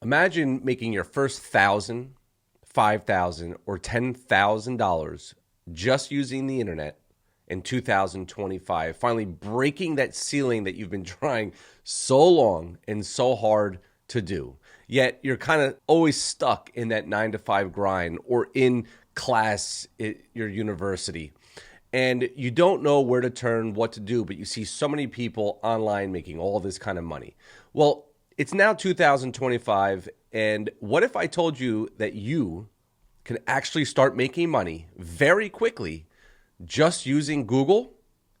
Imagine making your first $1,000, $5,000, or $10,000 just using the internet in 2025, finally breaking that ceiling that you've been trying so long and so hard to do. Yet you're kind of always stuck in that 9 to 5 grind or in class at your university. And you don't know where to turn, what to do, but you see so many people online making all this kind of money. Well, it's now 2025, and what if I told you that you can actually start making money very quickly just using Google,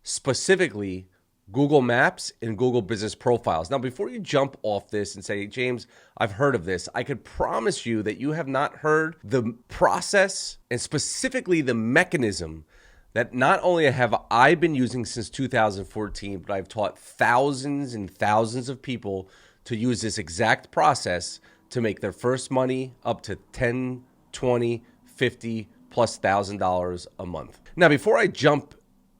specifically Google Maps and Google Business Profiles? Now, before you jump off this and say, James, I've heard of this, I could promise you that you have not heard the process and specifically the mechanism that not only have I been using since 2014, but I've taught thousands and thousands of people to use this exact process to make their first money up to 10, 20, 50 plus $1,000 a month. Now, before I jump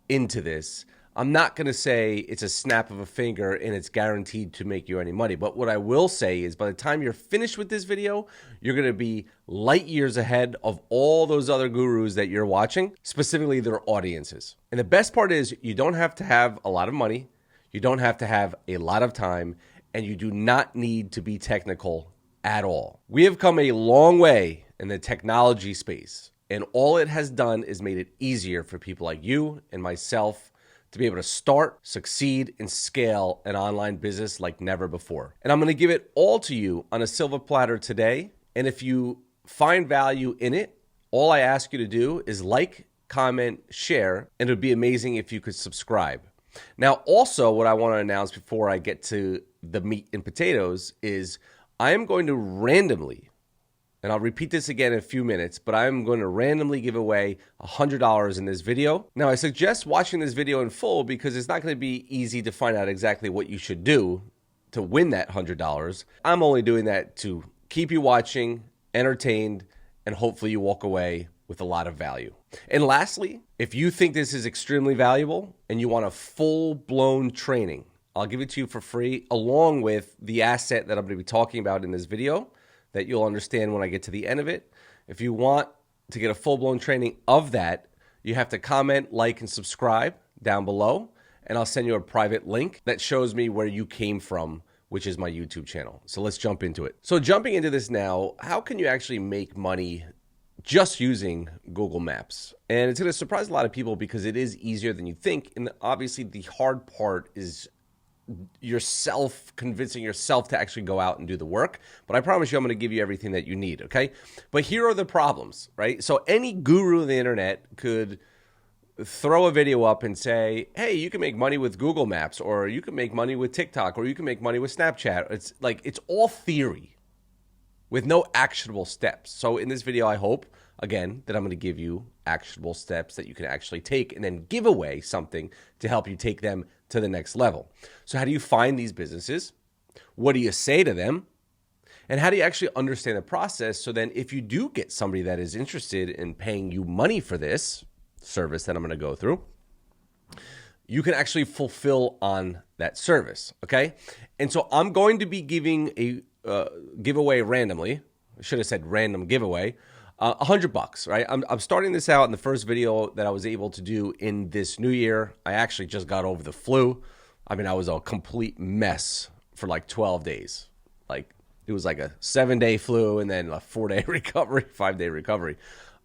into this, I'm not going to say it's a snap of a finger and it's guaranteed to make you any money. But what I will say is by the time you're finished with this video, you're going to be light years ahead of all those other gurus that you're watching, specifically their audiences. And the best part is you don't have to have a lot of money. You don't have to have a lot of time, and you do not need to be technical at all. We have come a long way in the technology space, and all it has done is made it easier for people like you and myself to be able to start, succeed, and scale an online business like never before. And I'm going to give it all to you on a silver platter today. And if you find value in it, all I ask you to do is like, comment, share, and it would be amazing if you could subscribe. Now, also what I want to announce before I get to the meat and potatoes is I am going to randomly, and I'll repeat this again in a few minutes, but I'm going to randomly give away $100 in this video. Now, I suggest watching this video in full because it's not going to be easy to find out exactly what you should do to win that $100. I'm only doing that to keep you watching, entertained, and hopefully you walk away with a lot of value. And lastly, if you think this is extremely valuable and you want a full-blown training, I'll give it to you for free along with the asset that I'm going to be talking about in this video that you'll understand when I get to the end of it. If you want to get a full-blown training of that, you have to comment, like, and subscribe down below, and I'll send you a private link that shows me where you came from, which is my YouTube channel. So let's jump into it. So jumping into this now, how can you actually make money just using Google Maps? And it's going to surprise a lot of people because it is easier than you think, and obviously the hard part is convincing yourself to actually go out and do the work. But I promise you, I'm going to give you everything that you need, okay? But here are the problems, right? So any guru on the internet could throw a video up and say, hey, you can make money with Google Maps, or you can make money with TikTok, or you can make money with Snapchat. It's like, it's all theory with no actionable steps. So in this video, I hope, again, that I'm going to give you actionable steps that you can actually take and then give away something to help you take them to the next level. So how do you find these businesses? What do you say to them? And how do you actually understand the process? So then if you do get somebody that is interested in paying you money for this service that I'm going to go through, you can actually fulfill on that service, okay? And so I'm going to be giving a giveaway randomly. I should have said random giveaway. $100, right? I'm starting this out in the first video that I was able to do in this new year. I actually just got over the flu. I mean, I was a complete mess for like 12 days. Like it was like a 7-day flu and then a 4-day recovery, 5-day recovery.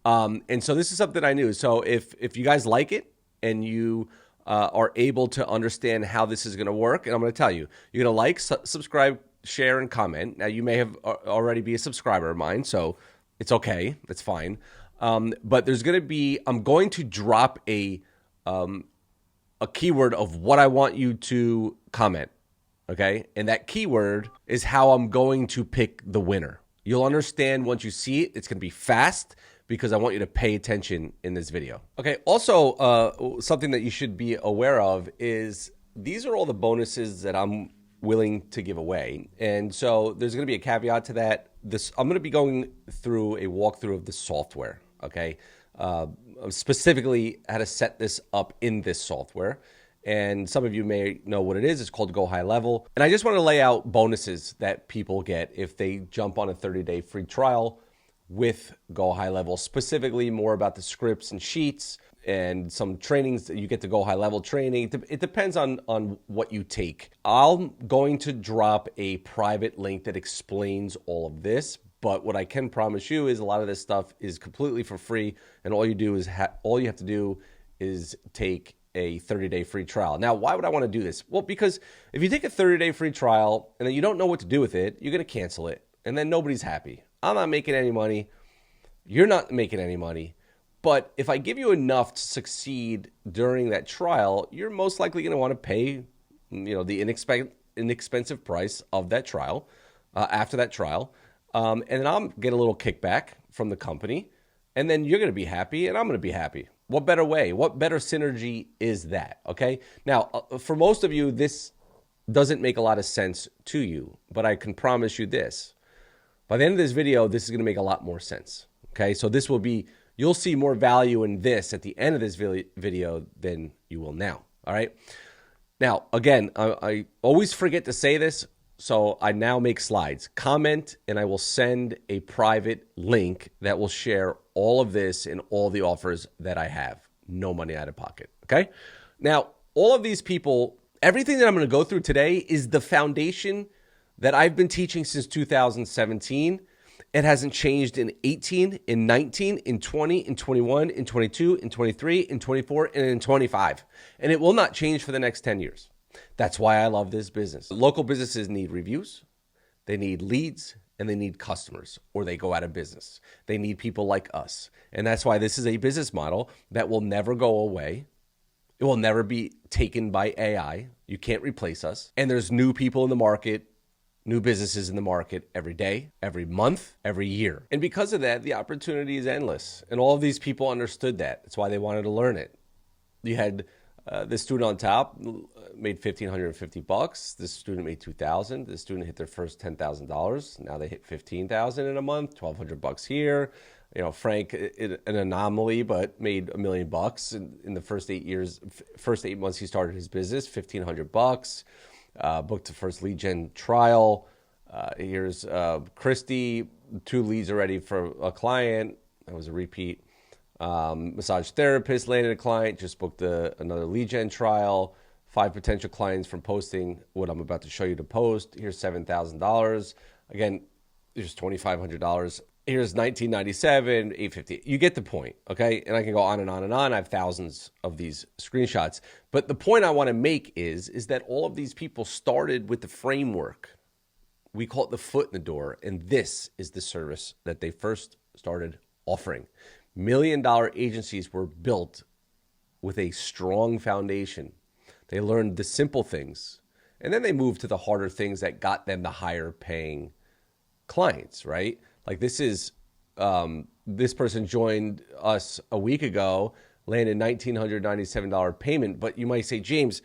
And so this is something I knew. So if you guys like it and you are able to understand how this is going to work, and I'm going to tell you, you're going to like, subscribe, share, and comment. Now you may have already be a subscriber of mine, so it's okay. That's fine. But there's going to be, I'm going to drop a keyword of what I want you to comment. Okay. And that keyword is how I'm going to pick the winner. You'll understand once you see it. It's going to be fast because I want you to pay attention in this video. Okay. Also, something that you should be aware of is these are all the bonuses that I'm willing to give away. And so there's going to be a caveat to that. I'm going to be going through a walkthrough of the software, okay? Specifically how to set this up in this software. And some of you may know what it is. It's called GoHighLevel. And I just want to lay out bonuses that people get if they jump on a 30-day free trial with GoHighLevel, specifically more about the scripts and sheets and some trainings that you get to GoHighLevel training. It depends on what you take. I'm going to drop a private link that explains all of this. But what I can promise you is a lot of this stuff is completely for free, and all you have to do is take a 30-day free trial. Now, why would I want to do this? Well, because if you take a 30-day free trial and then you don't know what to do with it, you're going to cancel it, and then nobody's happy. I'm not making any money. You're not making any money. But if I give you enough to succeed during that trial, you're most likely going to want to pay, the inexpensive price of that trial after that trial. And then I'll get a little kickback from the company, and then you're going to be happy and I'm going to be happy. What better way? What better synergy is that? Okay. Now, for most of you, this doesn't make a lot of sense to you, but I can promise you this. By the end of this video, this is going to make a lot more sense. Okay. So you'll see more value in this at the end of this video than you will now. All right. Now, again, I always forget to say this. So I now make slides. Comment, and I will send a private link that will share all of this and all the offers that I have. No money out of pocket, okay? Now, all of these people, everything that I'm going to go through today is the foundation that I've been teaching since 2017. It hasn't changed in 18, in 19, in 20, in 21, in 22, in 23, in 24, and in 25. And it will not change for the next 10 years. That's why I love this business. Local businesses need reviews, they need leads, and they need customers, or they go out of business. They need people like us. And that's why this is a business model that will never go away. It will never be taken by AI. You can't replace us. And there's new people in the market, new businesses in the market every day, every month, every year. And because of that, the opportunity is endless. And all of these people understood that. That's why they wanted to learn it. You had this student on top made $1,550. This student made $2,000. This student hit their first $10,000. Now they hit $15,000 in a month, $1,200 here. Frank, an anomaly, but made $1 million in the first 8 years. First 8 months he started his business, $1,500. Booked the first lead gen trial. Here's Christy, 2 leads already for a client. That was a repeat. Massage therapist landed a client, just booked another lead gen trial. 5 potential clients from posting what I'm about to show you to post. Here's $7,000. Again, here's $2,500. Here's $1,997, $850. You get the point, okay? And I can go on and on and on. I have thousands of these screenshots. But the point I want to make is that all of these people started with the framework. We call it the foot in the door. And this is the service that they first started offering. $1 million agencies were built with a strong foundation. They learned the simple things, and then they moved to the harder things that got them the higher paying clients, right? Like this person joined us a week ago, landed $1,997 payment, but you might say, James,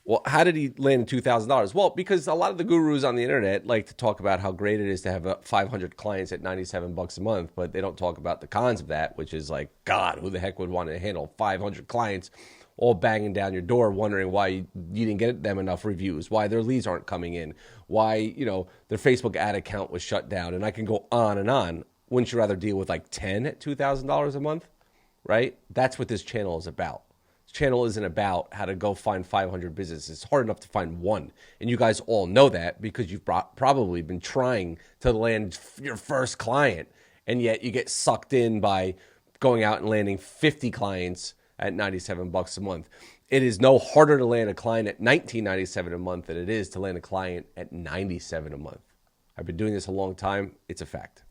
well, how did he land $2,000? Well, because a lot of the gurus on the internet like to talk about how great it is to have 500 clients at $97 a month, but they don't talk about the cons of that, which is like, God, who the heck would want to handle 500 clients all banging down your door, wondering why you didn't get them enough reviews, why their leads aren't coming in, why, their Facebook ad account was shut down, and I can go on and on. Wouldn't you rather deal with like 10 at $2,000 a month, right? That's what this channel is about. This channel isn't about how to go find 500 businesses. It's hard enough to find one. And you guys all know that because you've probably been trying to land your first client, and yet you get sucked in by going out and landing 50 clients at $97 a month. It is no harder to land a client at $19.97 a month than it is to land a client at $97 a month. I've been doing this a long time. It's a fact.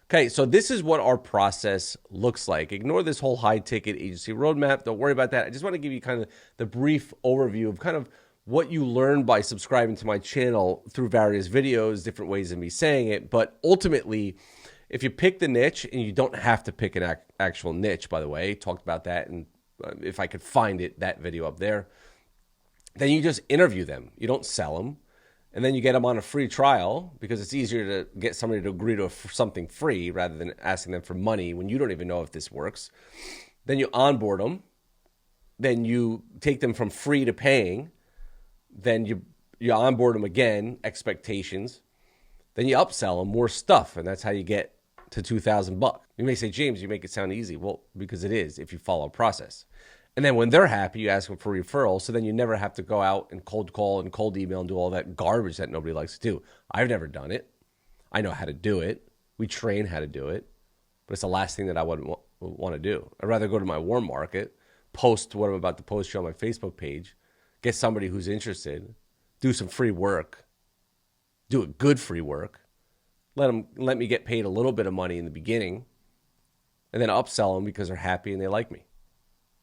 Okay, so this is what our process looks like. Ignore this whole high-ticket agency roadmap. Don't worry about that. I just want to give you kind of the brief overview of kind of what you learn by subscribing to my channel through various videos, different ways of me saying it. But ultimately, if you pick the niche, and you don't have to pick an actual niche, by the way, talked about that, and if I could find it, that video up there, then you just interview them. You don't sell them. And then you get them on a free trial because it's easier to get somebody to agree to something free rather than asking them for money when you don't even know if this works. Then you onboard them. then you take them from free to paying, then you onboard them again, expectations, then you upsell them more stuff, and that's how you get to $2,000. You may say, James, you make it sound easy. Well, because it is if you follow a process. And then when they're happy, you ask them for referrals, so then you never have to go out and cold call and cold email and do all that garbage that nobody likes to do. I've never done it. I know how to do it. We train how to do it, but it's the last thing that I would want to do. I'd rather go to my warm market, post what I'm about to post on my Facebook page, get somebody who's interested, do some free work, do a good free work, let me get paid a little bit of money in the beginning, and then upsell them because they're happy and they like me.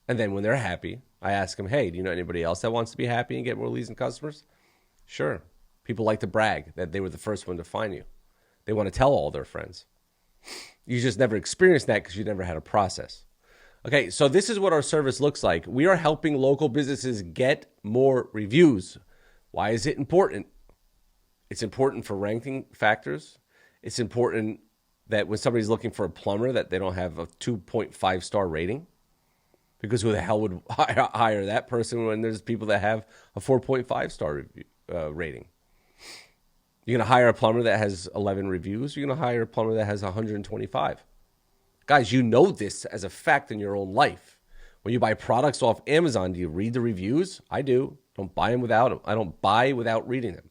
And then when they're happy, I ask them, hey, do you know anybody else that wants to be happy and get more leads and customers? Sure. People like to brag that they were the first one to find you. They want to tell all their friends. You just never experienced that because you never had a process. Okay, so this is what our service looks like. We are helping local businesses get more reviews. Why is it important? It's important for ranking factors. It's important that when somebody's looking for a plumber that they don't have a 2.5 star rating, because who the hell would hire that person when there's people that have a 4.5 star review, rating? You're going to hire a plumber that has 11 reviews. You're going to hire a plumber that has 125. Guys, you know this as a fact in your own life. When you buy products off Amazon, do you read the reviews? I do. Don't buy them without them. I don't buy without reading them.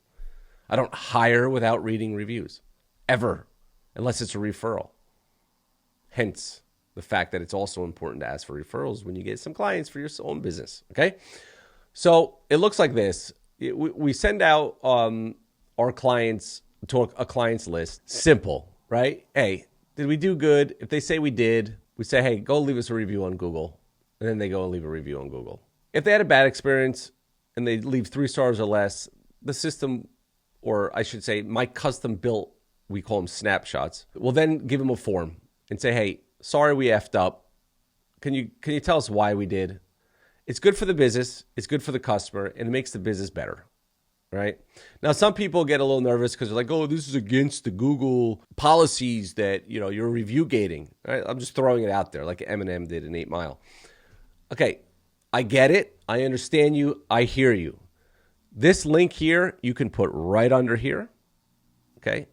I don't hire without reading reviews, ever, unless it's a referral. Hence, the fact that it's also important to ask for referrals when you get some clients for your own business, okay? So it looks like this. We send out our clients to a client's list. Simple, right? Hey, did we do good? If they say we did, we say, hey, go leave us a review on Google. And then they go and leave a review on Google. If they had a bad experience and they leave 3 stars or less, the system, or I should say my custom built, we call them snapshots, we'll then give them a form and say, hey, sorry we effed up. Can you tell us why we did? It's good for the business, it's good for the customer, and it makes the business better, right? Now, some people get a little nervous because they're like, oh, this is against the Google policies that, you're review gating. Right? I'm just throwing it out there like Eminem did in 8 Mile. Okay, I get it. I understand you. I hear you. This link here, you can put right under here, okay?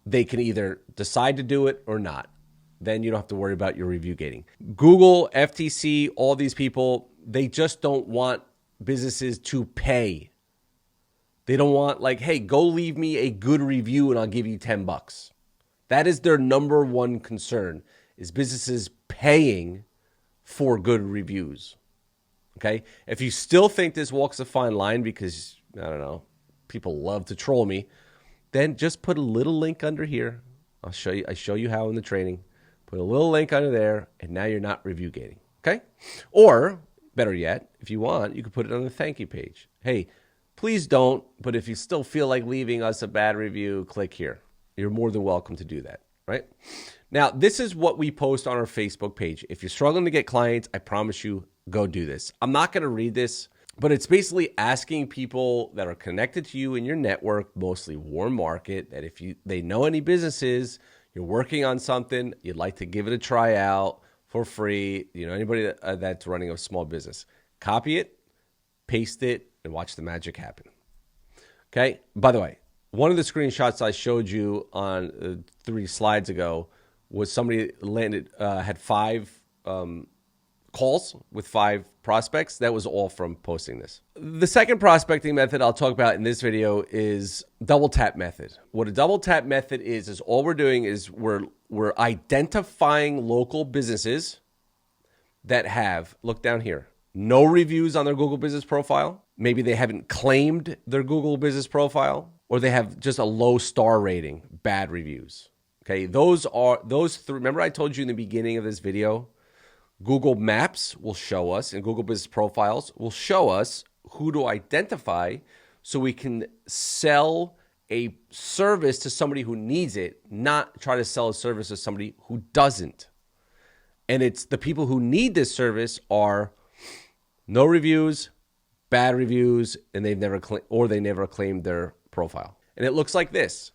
They can either decide to do it or not. Then you don't have to worry about your review gating. Google, FTC, all these people, they just don't want businesses to pay. They don't want like, hey, go leave me a good review and I'll give you $10. That is their number one concern, is businesses paying for good reviews. Okay? If you still think this walks a fine line because, I don't know, people love to troll me, then just put a little link under here. I show you how in the training. Put a little link under there, and now you're not review gating. Okay? Or, better yet, if you want, you could put it on the thank you page. Hey, please don't, but if you still feel like leaving us a bad review, click here. You're more than welcome to do that, right? Now, this is what we post on our Facebook page. If you're struggling to get clients, I promise you, go do this. I'm not going to read this, but it's basically asking people that are connected to you in your network, mostly warm market, that if they know any businesses, you're working on something, you'd like to give it a try out for free, anybody that's running a small business. Copy it, paste it, and watch the magic happen. Okay? By the way, one of the screenshots I showed you on 3 slides ago was somebody had 5 calls with 5 prospects. That was all from posting this. The second prospecting method I'll talk about in this video is double tap method. What a double tap method is all we're doing is we're identifying local businesses that have, look down here, no reviews on their Google business profile. Maybe they haven't claimed their Google business profile, or they have just a low star rating, bad reviews. Okay, those 3. Remember I told you in the beginning of this video, Google Maps will show us, and Google Business Profiles will show us who to identify so we can sell a service to somebody who needs it, not try to sell a service to somebody who doesn't. And it's the people who need this service are no reviews, bad reviews, and they never claimed their profile. And it looks like this.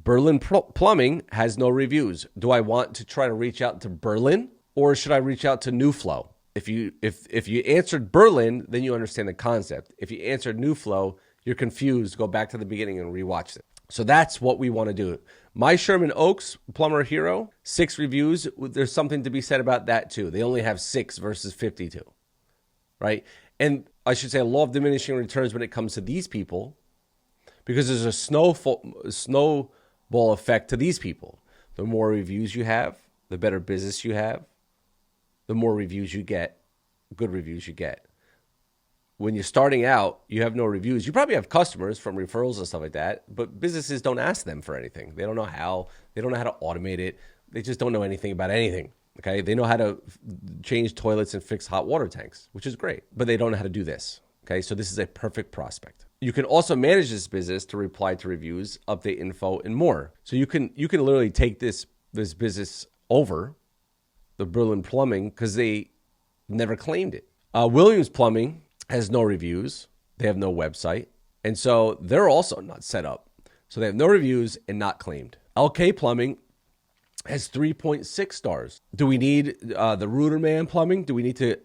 Berlin Plumbing has no reviews. Do I want to try to reach out to Berlin, or should I reach out to New Flow? If you answered Berlin, then you understand the concept. If you answered New Flow, you're confused. Go back to the beginning and rewatch it. So that's what we want to do. My Sherman Oaks Plumber Hero, 6 reviews. There's something to be said about that too. They only have 6 versus 52, right? And I should say a law of diminishing returns when it comes to these people, because there's a snowball effect to these people. The more reviews you have, the better business you have, the more reviews you get, good reviews you get. When you're starting out, you have no reviews. You probably have customers from referrals and stuff like that, but businesses don't ask them for anything. They don't know how. They don't know how to automate it. They just don't know anything about anything, okay? They know how to change toilets and fix hot water tanks, which is great, but they don't know how to do this, okay? So this is a perfect prospect. You can also manage this business to reply to reviews, update info, and more. So you can literally take this business over, the Berlin Plumbing, because they never claimed it. Williams Plumbing has no reviews. They have no website. And so they're also not set up. So they have no reviews and not claimed. LK Plumbing has 3.6 stars. Do we need the Ruderman Plumbing? Do we need to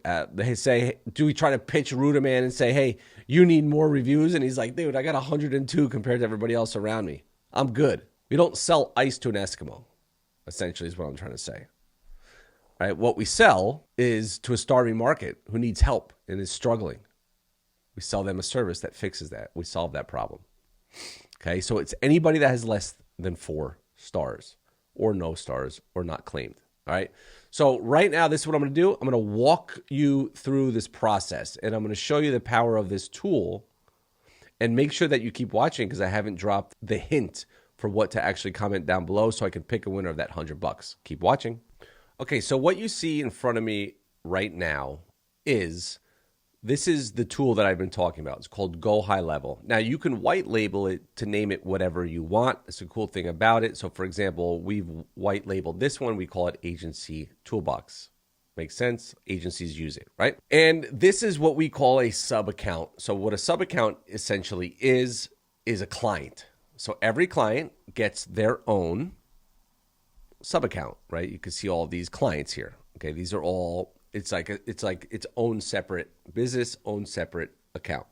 do we try to pitch Ruderman and say, hey, you need more reviews? And he's like, dude, I got 102 compared to everybody else around me. I'm good. We don't sell ice to an Eskimo, essentially is what I'm trying to say. All right, what we sell is to a starving market who needs help and is struggling. We sell them a service that fixes that. We solve that problem. Okay, so it's anybody that has less than 4 stars or no stars or not claimed. All right, so right now, this is what I'm going to do. I'm going to walk you through this process, and I'm going to show you the power of this tool, and make sure that you keep watching because I haven't dropped the hint for what to actually comment down below so I can pick a winner of that $100. Keep watching. Okay, so what you see in front of me right now is this is the tool that I've been talking about. It's called GoHighLevel. Now, you can white label it to name it whatever you want. It's a cool thing about it. So, for example, we've white labeled this one. We call it Agency Toolbox. Makes sense? Agencies use it, right? And this is what we call a sub-account. So what a sub-account essentially is a client. So every client gets their own sub-account, right? You can see all of these clients here. Okay, these are all... It's like its own separate business, own separate account.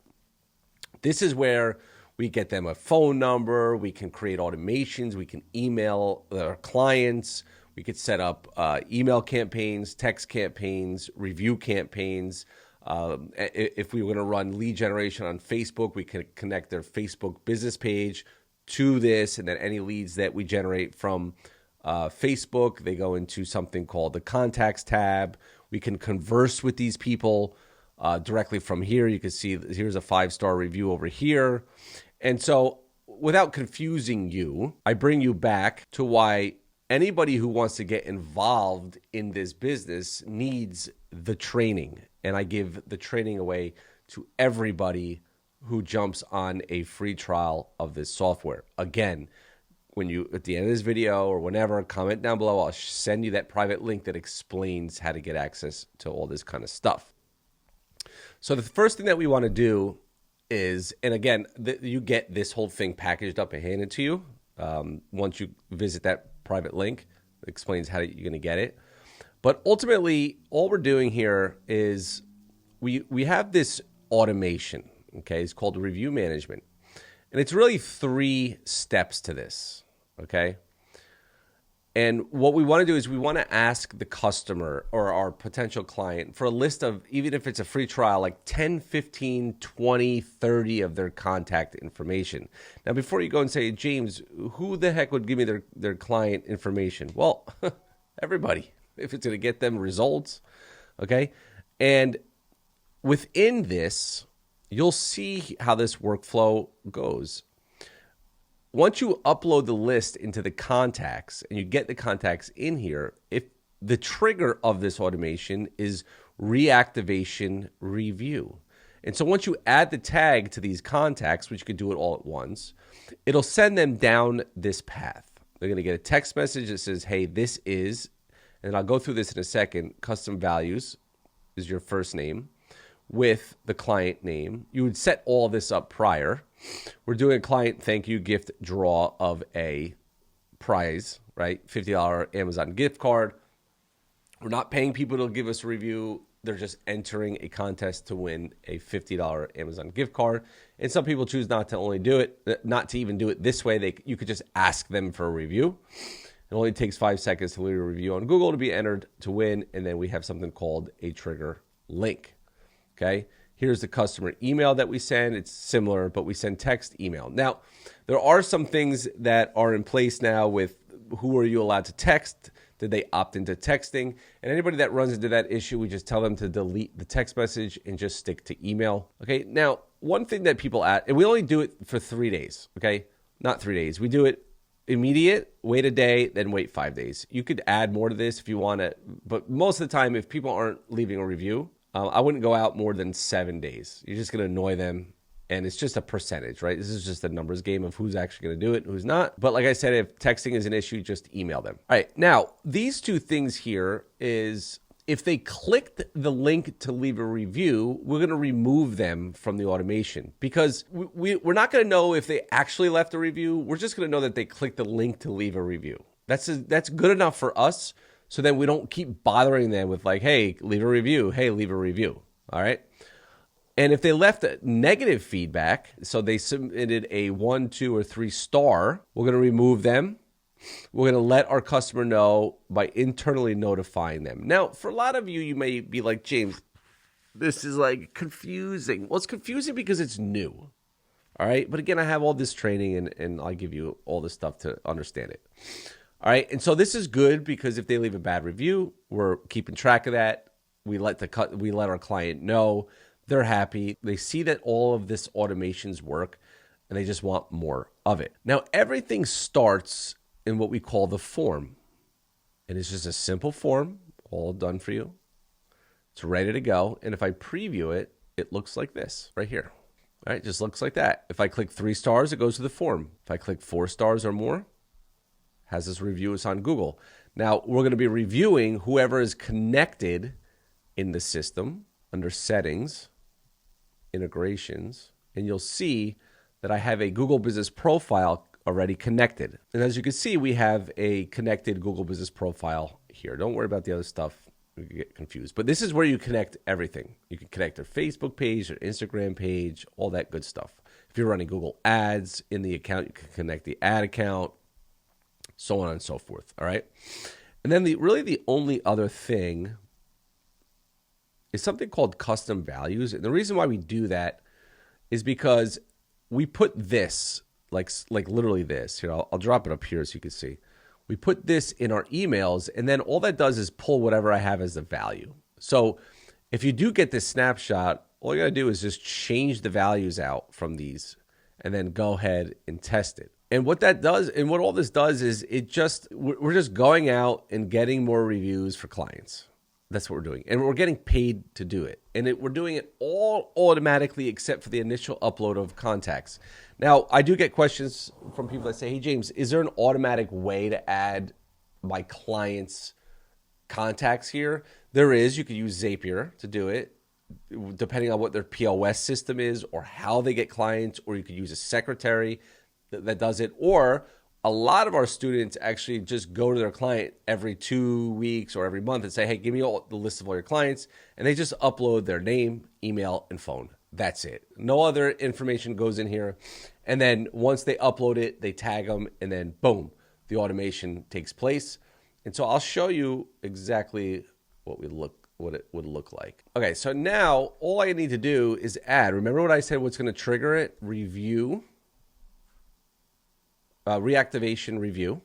This is where we get them a phone number. We can create automations. We can email our clients. We could set up email campaigns, text campaigns, review campaigns. If we were going to run lead generation on Facebook, we could connect their Facebook business page to this, and then any leads that we generate from Facebook, they go into something called the contacts tab. We can converse with these people directly from here. You can see here's a 5-star review over here. And so without confusing you, I bring you back to why anybody who wants to get involved in this business needs the training. And I give the training away to everybody who jumps on a free trial of this software. Again, when you, at the end of this video or whenever, comment down below, I'll send you that private link that explains how to get access to all this kind of stuff. So the first thing that we want to do is, and again, you get this whole thing packaged up and handed to you. Once you visit that private link, it explains how you're going to get it. But ultimately, all we're doing here is we have this automation, okay? It's called review management. And it's really 3 steps to this, okay? And what we want to do is we want to ask the customer or our potential client for a list of, even if it's a free trial, like 10, 15, 20, 30 of their contact information. Now, before you go and say, James, who the heck would give me their client information? Well, everybody, if it's going to get them results, okay? And within this, you'll see how this workflow goes. Once you upload the list into the contacts and you get the contacts in here, if the trigger of this automation is reactivation review. And so once you add the tag to these contacts, which you can do it all at once, it'll send them down this path. They're going to get a text message that says, hey, this is, and I'll go through this in a second, custom values is your first name with the client name. You would set all this up prior. We're doing a client thank you gift draw of a prize, right? $50 Amazon gift card. We're not paying people to give us a review. They're just entering a contest to win a $50 Amazon gift card. And some people choose not to even do it this way. You could just ask them for a review. It only takes 5 seconds to leave a review on Google to be entered to win. And then we have something called a trigger link. Okay. Here's the customer email that we send. It's similar, but we send text, email. Now, there are some things that are in place now with who are you allowed to text? Did they opt into texting? And anybody that runs into that issue, we just tell them to delete the text message and just stick to email. Okay. Now, one thing that people add, and we only do it for 3 days. Okay. Not 3 days. We do it immediate, wait a day, then wait 5 days. You could add more to this if you want to, but most of the time, if people aren't leaving a review, I wouldn't go out more than 7 days. You're just going to annoy them. And it's just a percentage, right? This is just a numbers game of who's actually going to do it and who's not. But like I said, if texting is an issue, just email them. All right. Now, these two things here is if they clicked the link to leave a review, we're going to remove them from the automation because we're not going to know if they actually left a review. We're just going to know that they clicked the link to leave a review. That's good enough for us. So then we don't keep bothering them with like, hey, leave a review. Hey, leave a review. All right. And if they left a negative feedback, so they submitted a 1, 2, or 3 star, we're going to remove them. We're going to let our customer know by internally notifying them. Now, for a lot of you, you may be like, James, this is like confusing. Well, it's confusing because it's new. All right. But again, I have all this training and I give you all this stuff to understand it. All right. And so this is good because if they leave a bad review, we're keeping track of that. We let our client know. They're happy. They see that all of this automations work and they just want more of it. Now, everything starts in what we call the form. And it's just a simple form, all done for you. It's ready to go. And if I preview it, it looks like this right here. All right, it just looks like that. If I click 3 stars, it goes to the form. If I click 4 stars or more, has this review. It's on Google. Now, we're going to be reviewing whoever is connected in the system under settings, integrations, and you'll see that I have a Google Business Profile already connected. And as you can see, we have a connected Google Business Profile here. Don't worry about the other stuff. You can get confused. But this is where you connect everything. You can connect their Facebook page, their Instagram page, all that good stuff. If you're running Google Ads in the account, you can connect the ad account, so on and so forth. All right. And then really the only other thing is something called custom values. And the reason why we do that is because we put this, like literally this, here, I'll drop it up here so you can see. We put this in our emails, and then all that does is pull whatever I have as the value. So if you do get this snapshot, all you got to do is just change the values out from these and then go ahead and test it. And what that does, and what all this does is we're just going out and getting more reviews for clients. That's what we're doing. And we're getting paid to do it. And we're doing it all automatically except for the initial upload of contacts. Now, I do get questions from people that say, hey, James, is there an automatic way to add my clients' contacts here? There is. You could use Zapier to do it, depending on what their POS system is or how they get clients, or you could use a secretary that does it, or a lot of our students actually just go to their client every 2 weeks or every month and say, hey, give me the list of all your clients. And they just upload their name, email, and phone. That's it. No other information goes in here. And then once they upload it, they tag them, and then boom, the automation takes place. And so I'll show you exactly what it would look like. Okay, so now all I need to do is add. Remember what I said, what's going to trigger it? Review. Reactivation review.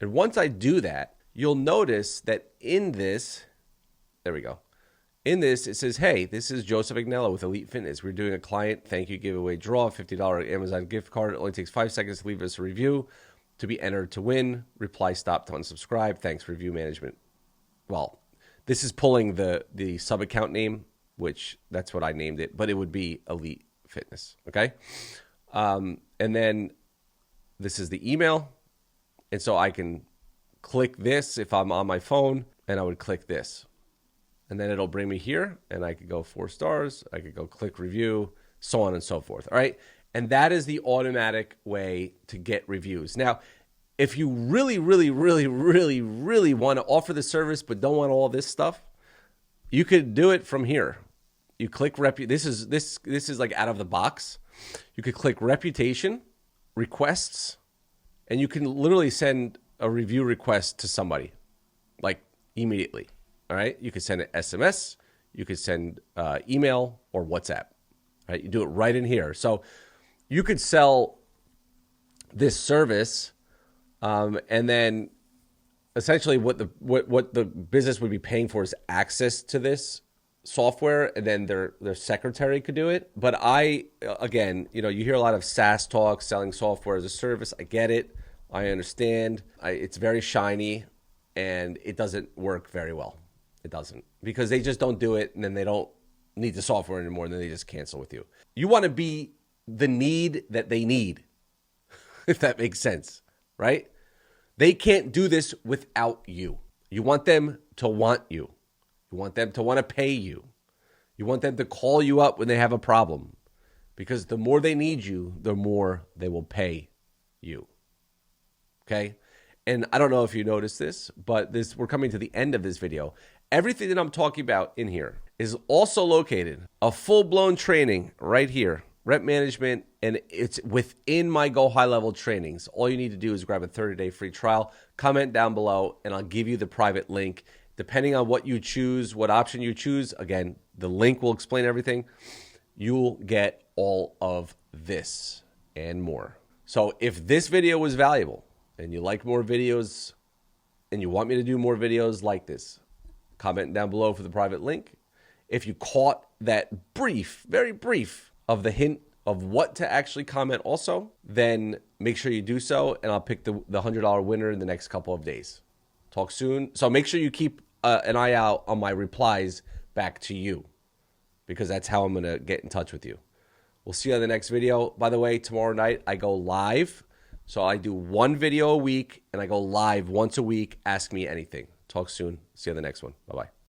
And once I do that, you'll notice that in this, there we go. In this, it says, hey, this is Joseph Agnello with Elite Fitness. We're doing a client thank you giveaway draw, $50 Amazon gift card. It only takes 5 seconds to leave us a review to be entered to win. Reply stop to unsubscribe. Thanks, review management. Well, this is pulling the sub account name, which that's what I named it, but it would be Elite Fitness. Okay. And then this is the email. And so I can click this if I'm on my phone, and I would click this. And then it'll bring me here, and I could go 4 stars. I could go click review, so on and so forth. All right. And that is the automatic way to get reviews. Now, if you really, really, really, really, really want to offer the service but don't want all this stuff, You could do it from here. You click this is like out of the box. You could click reputation, requests, and you can literally send a review request to somebody like immediately. All right. You could send an SMS, you could send email or WhatsApp. Right. You do it right in here. So you could sell this service, and then essentially what the business would be paying for is access to this software, and then their secretary could do it. But again, you hear a lot of SaaS talk, selling software as a service. I get it. I understand. It's very shiny, and it doesn't work very well. It doesn't, because they just don't do it, and then they don't need the software anymore, and then they just cancel with you. You want to be the need that they need, if that makes sense, right? They can't do this without you. You want them to want you. You want them to want to pay you. You want them to call you up when they have a problem, because the more they need you, the more they will pay you. Okay? And I don't know if you noticed this, but we're coming to the end of this video. Everything that I'm talking about in here is also located, a full-blown training right here, rep management, and it's within my GoHighLevel trainings. All you need to do is grab a 30-day free trial, comment down below, and I'll give you the private link. Depending on what you choose, what option you choose, again, the link will explain everything. You'll get all of this and more. So if this video was valuable and you like more videos and you want me to do more videos like this, comment down below for the private link. If you caught that brief, very brief of the hint of what to actually comment also, then make sure you do so, and I'll pick the $100 winner in the next couple of days. Talk soon. So make sure you keep an eye out on my replies back to you, because that's how I'm going to get in touch with you. We'll see you on the next video. By the way, tomorrow night I go live. So I do one video a week, and I go live once a week. Ask me anything. Talk soon. See you on the next one. Bye-bye.